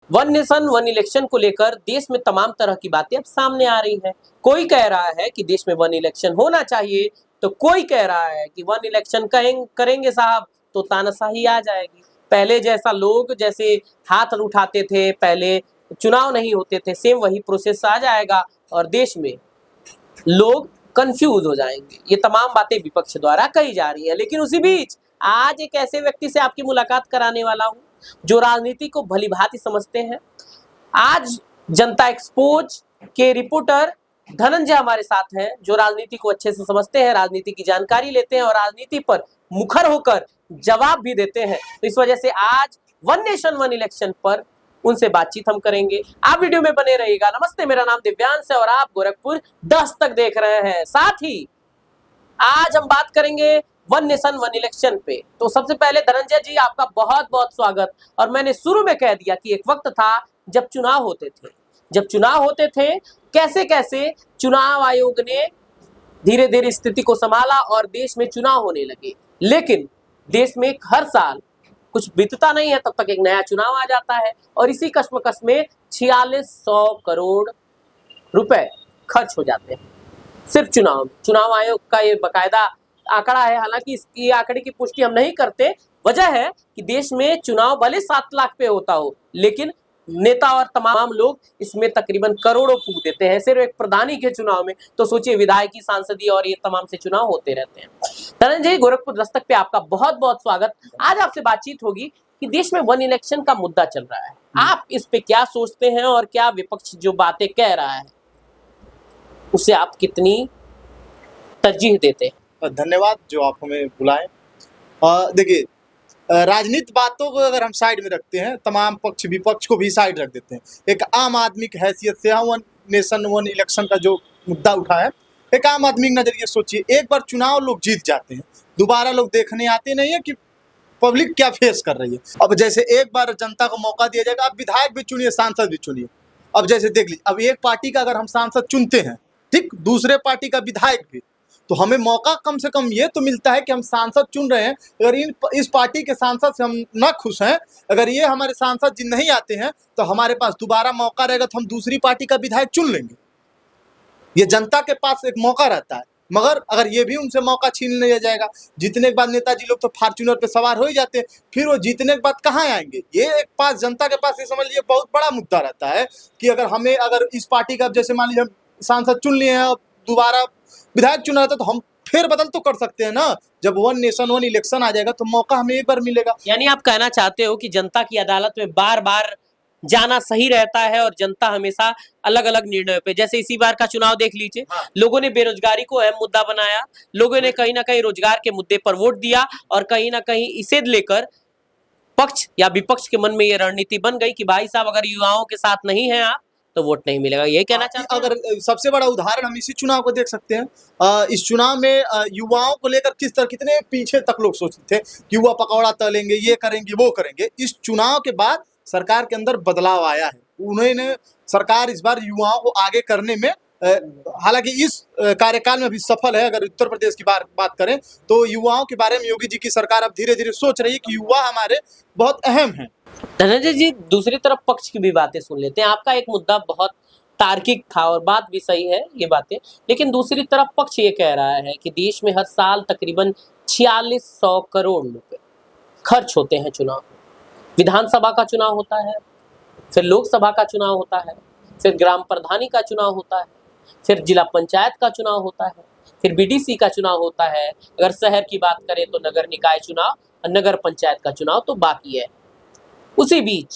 One nation one election को लेकर देश में तमाम तरह की बातें अब सामने आ रही हैं। कोई कह रहा है कि देश में वन इलेक्शन होना चाहिए, तो कोई कह रहा है कि वन इलेक्शन करेंगे साहब तो तानाशाही आ जाएगी। पहले जैसा लोग जैसे हाथ उठाते थे, पहले चुनाव नहीं होते थे, सेम वही प्रोसेस आ जाएगा और देश में लोग कंफ्यूज हो जाएंगे। ये तमाम बातें विपक्ष द्वारा कही जा रही है। लेकिन उसी बीच आज एक ऐसे व्यक्ति से आपकी मुलाकात कराने वाला हूं जो राजनीति को भली भांति समझते हैं। आज जनता एक्सपोज के रिपोर्टर धनंजय हमारे साथ हैं, जो राजनीति को अच्छे से समझते हैं, राजनीति की जानकारी लेते हैं और राजनीति पर मुखर होकर जवाब भी देते हैं। तो इस वजह से आज वन नेशन वन इलेक्शन पर उनसे बातचीत हम करेंगे। आप वीडियो में बने रहिएगा। नमस्ते, मेरा नाम दिव्यांश है और आप गोरखपुर 10 तक देख रहे हैं। साथ ही आज हम बात करेंगे वन नेशन वन इलेक्शन पे। तो सबसे पहले धनंजय जी, आपका बहुत बहुत स्वागत। और मैंने शुरू में कह दिया कि एक वक्त था जब चुनाव होते थे, कैसे कैसे चुनाव आयोग ने धीरे धीरे स्थिति को संभाला और देश में चुनाव होने लगे। लेकिन देश में हर साल कुछ बीतता नहीं है तब तक एक नया चुनाव आ जाता है और इसी कश्मकश में 4600 करोड़ रुपए खर्च हो जाते हैं सिर्फ चुनाव में। चुनाव आयोग का ये बकायदा आंकड़ा है। हालांकि इसकी आंकड़े की पुष्टि हम नहीं करते। वजह है कि देश में चुनाव भले 7 लाख पे होता हो, लेकिन नेता और तमाम लोग इसमें तकरीबन करोड़ों फूंक देते हैं सिर्फ एक प्रधानी के चुनाव में। तो सोचिए, विधायकी, सांसदीय और ये तमाम से चुनाव होते रहते हैं। धनंजय, गोरखपुर दस्तक पे आपका बहुत बहुत स्वागत। आज आपसे बातचीत होगी कि देश में वन इलेक्शन का मुद्दा चल रहा है, आप इस पे क्या सोचते हैं और क्या विपक्ष जो बातें कह रहा है उसे आप कितनी तरजीह देते हैं? धन्यवाद जो आप हमें बुलाएं। देखिए, राजनीतिक बातों को अगर हम साइड में रखते हैं, तमाम पक्ष विपक्ष को भी साइड रख देते हैं, एक आम आदमी की हैसियत से हम वन नेशन वन इलेक्शन का जो मुद्दा उठा है, एक आम आदमी के नजरिए सोचिए। एक बार चुनाव लोग जीत जाते हैं, दोबारा लोग देखने आते नहीं है कि पब्लिक क्या फेस कर रही है। अब जैसे एक बार जनता को मौका दिया जाएगा, अब विधायक भी चुनिए, सांसद भी चुनिए। अब जैसे देख लीजिए, अब एक पार्टी का अगर हम सांसद चुनते हैं, ठीक, दूसरे पार्टी का विधायक भी, तो हमें मौका कम से कम ये तो मिलता है कि हम सांसद चुन रहे हैं। अगर इस पार्टी के सांसद से हम ना खुश हैं, अगर ये हमारे सांसद जिन नहीं आते हैं, तो हमारे पास दोबारा मौका रहेगा तो हम दूसरी पार्टी का विधायक चुन लेंगे। ये जनता के पास एक मौका रहता है। मगर अगर ये भी उनसे मौका छीन लिया जाएगा, जीतने के बाद नेताजी लोग तो फॉर्च्यूनर पे सवार हो ही जाते हैं, फिर वो जीतने के बाद कहाँ आएंगे? ये एक पास जनता के पास ये समझ लीजिए बहुत बड़ा मुद्दा रहता है कि अगर इस पार्टी का जैसे मान लीजिए हम सांसद चुन लिए हैं, दोबारा विधायक चुना रहता तो हम फेर बदल तो कर सकते हैं ना। जब वन नेशन वन इलेक्शन आ जाएगा तो मौका हमें एक बार मिलेगा। यानी आप कहना चाहते हो कि जनता की अदालत में बार बार जाना सही रहता है और जनता हमेशा अलग अलग निर्णयों पे, जैसे इसी बार का चुनाव देख लीजिए। लोगों ने बेरोजगारी को अहम मुद्दा बनाया, लोगों ने कहीं ना कहीं रोजगार के मुद्दे पर वोट दिया और कहीं ना कहीं इसे लेकर पक्ष या विपक्ष के मन में ये रणनीति बन गई कि भाई साहब, अगर युवाओं के साथ नहीं है आप तो वोट नहीं मिलेगा। यही कहना चाहते हैं? अगर सबसे बड़ा उदाहरण हम इसी चुनाव को देख सकते हैं। इस चुनाव में युवाओं को लेकर कितने पीछे तक लोग सोचते थे कि युवा पकौड़ा तलेंगे, ये करेंगे, वो करेंगे। इस चुनाव के बाद सरकार के अंदर बदलाव आया है। उन्होंने सरकार इस बार युवाओं को आगे करने में, हालांकि इस कार्यकाल में भी सफल है। अगर उत्तर प्रदेश की बात करें तो युवाओं के बारे में योगी जी की सरकार अब धीरे धीरे सोच रही है कि युवा हमारे बहुत अहम हैं। धनंजय जी, दूसरी तरफ पक्ष की भी बातें सुन लेते हैं। आपका एक मुद्दा बहुत तार्किक था और बात भी सही है ये बातें, लेकिन दूसरी तरफ पक्ष ये कह रहा है कि देश में हर साल तकरीबन 4600 करोड़ रुपए खर्च होते हैं चुनाव। विधानसभा का चुनाव होता है, फिर लोकसभा का चुनाव होता है, फिर ग्राम प्रधानी का चुनाव होता है, फिर जिला पंचायत का चुनाव होता है, फिर बीडीसी का चुनाव होता है। अगर शहर की बात करें तो नगर निकाय चुनाव और नगर पंचायत का चुनाव तो बाकी है। उसी बीच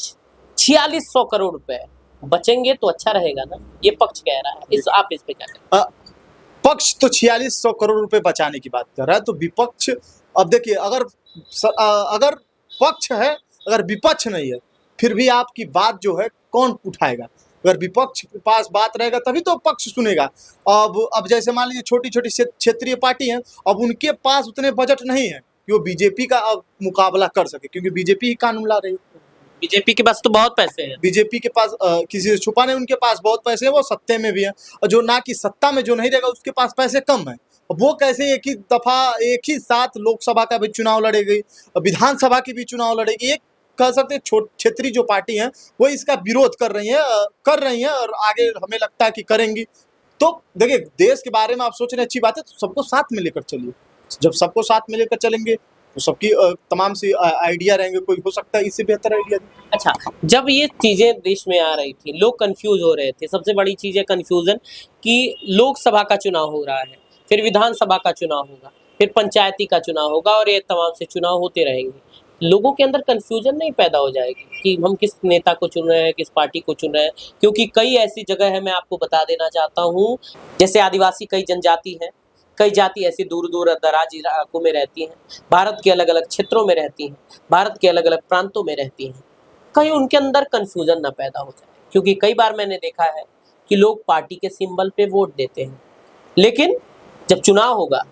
4600 करोड़ रुपए बचेंगे तो अच्छा रहेगा ना, ये पक्ष कह रहा है। आप इस पे क्या कहते हैं? पक्ष तो 4600 करोड़ रुपए बचाने की बात कर रहा है, तो विपक्ष, अब देखिए, अगर पक्ष है, अगर विपक्ष नहीं है, फिर भी आपकी बात जो है कौन उठाएगा? अगर विपक्ष के पास बात रहेगा तभी तो पक्ष सुनेगा। अब जैसे मान लीजिए छोटी छोटी क्षेत्रीय पार्टी हैं, अब उनके पास उतने बजट नहीं है कि वो बीजेपी का मुकाबला कर सके, क्योंकि बीजेपी ही कानून ला रही है। बीजेपी के पास तो बहुत पैसे हैं। बीजेपी के पास किसी से छुपा नहीं, उनके पास बहुत पैसे हैं, वो सत्ते में भी है। और जो ना कि सत्ता में जो नहीं रहेगा उसके पास पैसे कम है। वो कैसे एक ही दफा एक ही साथ लोकसभा का भी चुनाव लड़ेगी, विधानसभा की भी चुनाव लड़ेगी, एक कह सकते हैं क्षेत्रीय जो पार्टी हैं वो इसका विरोध कर रही हैं और आगे हमें लगता है कि करेंगी। तो देखिए, देश के बारे में आप सोच रहे हैं, अच्छी बात है, तो सबको साथ में लेकर चलिए। जब सबको साथ में लेकर चलेंगे तो सबकी तमाम सी आइडिया रहेंगे, कोई हो सकता है इससे बेहतर आइडिया दे। अच्छा, जब ये चीजें देश में आ रही थी, लोग कंफ्यूज हो रहे थे। सबसे बड़ी चीज है कंफ्यूजन कि लोकसभा का चुनाव हो रहा है, फिर विधानसभा का चुनाव होगा, फिर पंचायती का चुनाव होगा और ये तमाम से चुनाव होते रहेंगे। लोगों के अंदर कंफ्यूजन नहीं पैदा हो जाएगी कि हम किस नेता को चुन रहे हैं, किस पार्टी को चुन रहे हैं? क्योंकि कई ऐसी जगह है, मैं आपको बता देना चाहता हूँ, जैसे आदिवासी कई जनजाति हैं, कई जाति ऐसी दूर दूर दराज इलाकों में रहती हैं, भारत के अलग अलग क्षेत्रों में रहती हैं, भारत के अलग अलग प्रांतों में रहती हैं। कहीं उनके अंदर कंफ्यूजन ना पैदा हो जाए, क्योंकि कई बार मैंने देखा है कि लोग पार्टी के सिंबल पे वोट देते हैं, लेकिन जब चुनाव होगा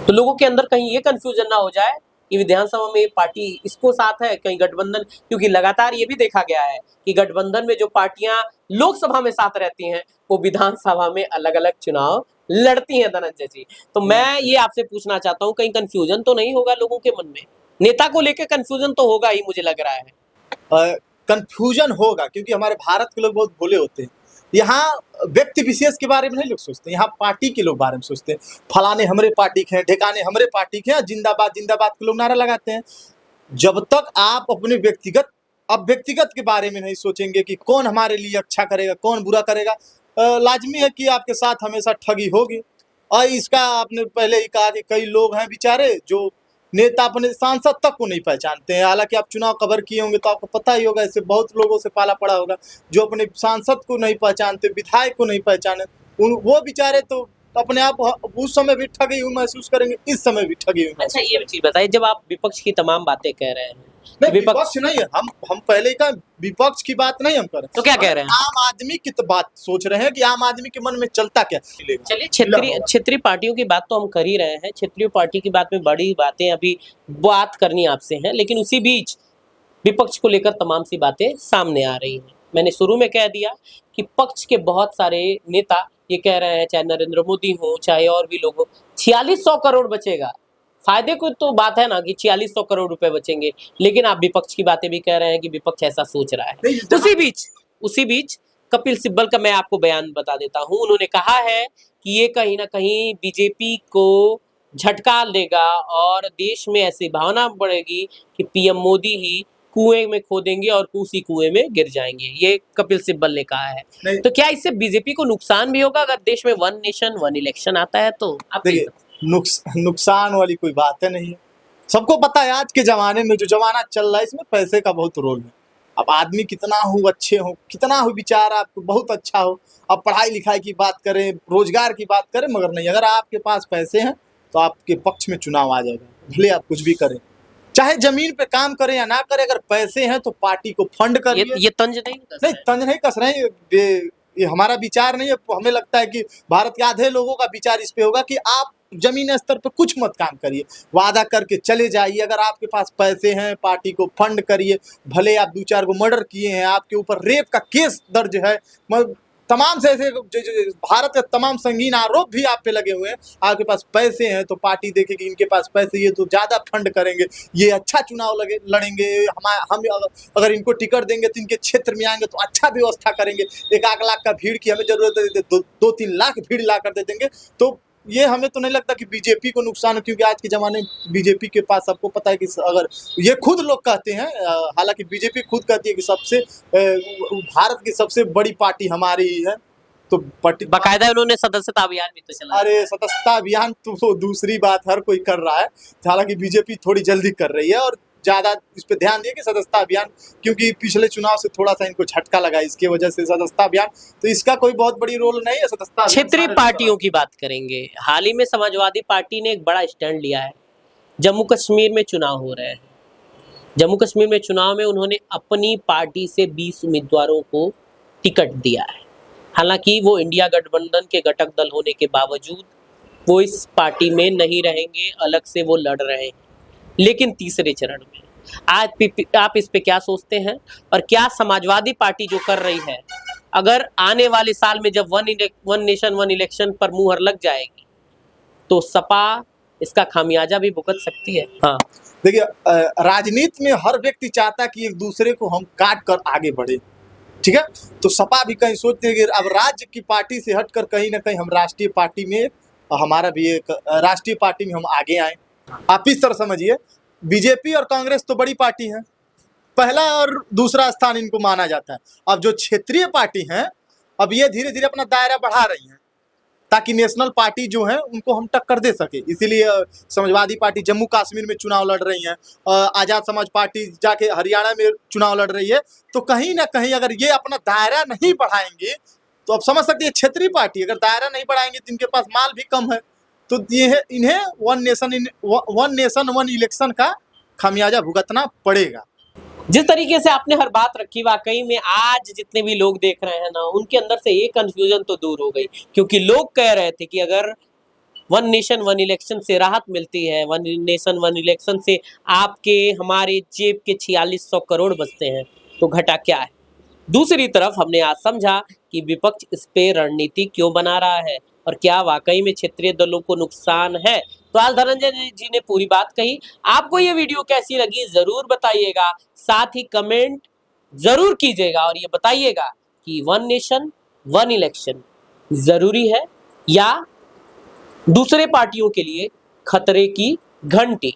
तो लोगों के अंदर कहीं ये कंफ्यूजन ना हो जाए कि विधानसभा में पार्टी इसको साथ है, कहीं गठबंधन, क्योंकि लगातार ये भी देखा गया है कि गठबंधन में जो पार्टियां लोकसभा में साथ रहती हैं वो विधानसभा में अलग अलग चुनाव लड़ती हैं, धनंजय जी। तो मैं ये आपसे पूछना चाहता हूँ, कहीं कंफ्यूजन तो नहीं होगा लोगों के मन में? नेता को लेकर कंफ्यूजन तो होगा ही, मुझे लग रहा है। कंफ्यूजन होगा क्योंकि हमारे भारत के लोग बहुत भोले होते हैं। यहाँ व्यक्ति विशेष के बारे में नहीं लोग सोचते, यहाँ पार्टी के लोग बारे में सोचते हैं। फलाने हमरे पार्टी के हैं, ढेकाने हमरे पार्टी के हैं, जिंदाबाद जिंदाबाद के लोग नारा लगाते हैं। जब तक आप अपने व्यक्तिगत के बारे में नहीं सोचेंगे कि कौन हमारे लिए अच्छा करेगा, कौन बुरा करेगा, लाजमी है कि आपके साथ हमेशा ठगी होगी। और इसका आपने पहले ही कहा कि कई लोग हैं बेचारे जो नेता अपने सांसद तक को नहीं पहचानते हैं। हालांकि आप चुनाव कवर किए होंगे तो आपको पता ही होगा, ऐसे बहुत लोगों से पाला पड़ा होगा जो अपने सांसद को नहीं पहचानते, विधायक को नहीं पहचाने। वो बेचारे तो अपने आप उस समय भी ठगी हुई महसूस करेंगे, इस समय भी ठगी हुई। अच्छा, ये चीज बताइए, जब आप विपक्ष की तमाम बातें कह रहे हैं, नहीं, विपक्ष नहीं है, हम पहले ही कहा विपक्ष की बात नहीं हम कर रहे, तो क्या कह रहे हैं? आम आदमी की तो बात सोच रहे हैं कि आम आदमी के मन में चलता क्या। चलिए, क्षेत्रीय पार्टियों की बात तो हम कर ही रहे हैं, क्षेत्रीय पार्टी की बात में बड़ी बातें अभी बात करनी आपसे हैं, लेकिन उसी बीच विपक्ष को लेकर तमाम सी बातें सामने आ रही हैं। मैंने शुरू में कह दिया कि पक्ष के बहुत सारे नेता ये कह रहे हैं, चाहे नरेंद्र मोदी हो, चाहे और भी लोग हो, 4600 करोड़ बचेगा। फायदे को तो बात है ना कि 4600 करोड़ रुपए बचेंगे, लेकिन आप विपक्ष की बातें भी कह रहे हैं कि विपक्ष ऐसा सोच रहा है। उसी बीच कपिल सिब्बल का मैं आपको बयान बता देता हूं। उन्होंने कहा है कि ये कहीं ना कहीं बीजेपी को झटका देगा और देश में ऐसी भावना बढ़ेगी कि पीएम मोदी ही कुएं में खोदेंगे और उसी कुएं में गिर जाएंगे। ये कपिल सिब्बल ने कहा है। तो क्या इससे बीजेपी को नुकसान भी होगा अगर देश में वन नेशन वन इलेक्शन आता है? तो आप देखिए, नुकसान वाली कोई बात है नहीं है। सबको पता है आज के जमाने में जो जमाना चल रहा है इसमें पैसे का बहुत रोल है। अब आदमी कितना हो अच्छे हो, कितना हो विचार आपको बहुत अच्छा हो, अब पढ़ाई लिखाई की बात करें, रोजगार की बात करें, मगर नहीं, अगर आपके पास पैसे हैं तो आपके पक्ष में चुनाव आ जाएगा। भले आप कुछ भी करें, चाहे जमीन पे काम करें या ना करें, अगर पैसे हैं तो पार्टी को फंड करिए। ये तंज नहीं तंज नहीं कस रहे हैं, ये हमारा विचार नहीं है। हमें लगता है कि भारत के आधे लोगों का विचार इस पे होगा कि आप जमीनी स्तर पर कुछ मत काम करिए, वादा करके चले जाइए। अगर आपके पास पैसे हैं, पार्टी को फंड करिए। भले आप 2-4 को मर्डर किए हैं, आपके ऊपर रेप का केस दर्ज है, तमाम से ऐसे भारत के तमाम संगीन आरोप भी आप पे लगे हुए हैं, आपके पास पैसे हैं तो पार्टी देखेगी इनके पास पैसे, ये तो ज़्यादा फंड करेंगे, ये अच्छा चुनाव लड़ेंगे, हम अगर इनको टिकट देंगे तो इनके क्षेत्र में आएंगे तो अच्छा व्यवस्था करेंगे। 1-1 लाख का भीड़ की हमें जरूरत है, 2-3 लाख भीड़ ला कर दे देंगे। तो ये हमें तो नहीं लगता कि बीजेपी को नुकसान है, क्योंकि आज के ज़माने में बीजेपी के पास सबको पता है कि अगर ये खुद लोग कहते हैं, हालांकि बीजेपी खुद कहती है कि भारत की सबसे बड़ी पार्टी हमारी ही है, तो बाकायदा उन्होंने सदस्यता अभियान भी तो चलाया। अरे सदस्यता अभियान तो दूसरी बात, हर कोई कर रहा है, हालांकि बीजेपी थोड़ी जल्दी कर रही है और ज़्यादा इस पे ध्यान दिए कि सदस्यता अभियान, क्योंकि पिछले चुनाव से थोड़ा सा इनको झटका लगा, इसकी वजह से सदस्यता अभियान, तो इसका कोई बहुत बड़ी रोल नहीं है सदस्यता। क्षेत्रीय पार्टियों की बात करेंगे, हाल ही में समाजवादी पार्टी ने एक बड़ा स्टैंड लिया है। जम्मू कश्मीर में चुनाव हो रहे हैं, जम्मू कश्मीर में चुनाव में उन्होंने अपनी पार्टी से 20 उम्मीदवारों को टिकट दिया है। हालांकि वो इंडिया गठबंधन के घटक दल होने के बावजूद वो इस पार्टी में नहीं रहेंगे, अलग से वो लड़ रहे हैं, लेकिन तीसरे चरण में। आज आप इस पे क्या सोचते हैं, और क्या समाजवादी पार्टी जो कर रही है, अगर आने वाले साल में जब वन नेशन वन इलेक्शन पर मुहर लग जाएगी तो सपा इसका खामियाजा भी भुगत सकती है। हाँ, देखिए राजनीति में हर व्यक्ति चाहता है कि एक दूसरे को हम काट कर आगे बढ़े, ठीक है। तो सपा भी कहीं सोचते हैं कि अब राज्य की पार्टी से हटकर कहीं ना कहीं हम राष्ट्रीय पार्टी में, हमारा भी एक राष्ट्रीय पार्टी में हम आगे आए। आप इस तरह समझिए, बीजेपी और कांग्रेस तो बड़ी पार्टी है, पहला और दूसरा स्थान इनको माना जाता है। अब जो क्षेत्रीय पार्टी हैं, अब ये धीरे धीरे अपना दायरा बढ़ा रही हैं ताकि नेशनल पार्टी जो है उनको हम टक्कर दे सके। इसीलिए समाजवादी पार्टी जम्मू कश्मीर में चुनाव लड़ रही है, आज़ाद समाज पार्टी जाके हरियाणा में चुनाव लड़ रही है। तो कहीं ना कहीं अगर ये अपना दायरा नहीं बढ़ाएंगे तो आप समझ सकते हैं क्षेत्रीय पार्टी अगर दायरा नहीं बढ़ाएंगे तो इनके पास माल भी कम है, तो ये इन्हें वन नेशन वन इलेक्शन का खामियाजा भुगतना पड़ेगा। जिस तरीके से आपने हर बात रखी, वाकई में आज जितने भी लोग देख रहे हैं ना, उनके अंदर से एक कंफ्यूजन तो दूर हो गई, क्योंकि लोग कह रहे थे कि अगर वन नेशन वन इलेक्शन से राहत मिलती है, वन नेशन वन इलेक्शन से आपके हमारे जेब के 4600 करोड़ बचते हैं, तो घटा क्या है। दूसरी तरफ हमने आज समझा कि विपक्ष इस पे रणनीति क्यों बना रहा है और क्या वाकई में क्षेत्रीय दलों को नुकसान है। तो आज धनंजय जी ने पूरी बात कही। आपको ये वीडियो कैसी लगी जरूर बताइएगा, साथ ही कमेंट जरूर कीजिएगा और ये बताइएगा कि वन नेशन वन इलेक्शन जरूरी है या दूसरे पार्टियों के लिए खतरे की घंटी।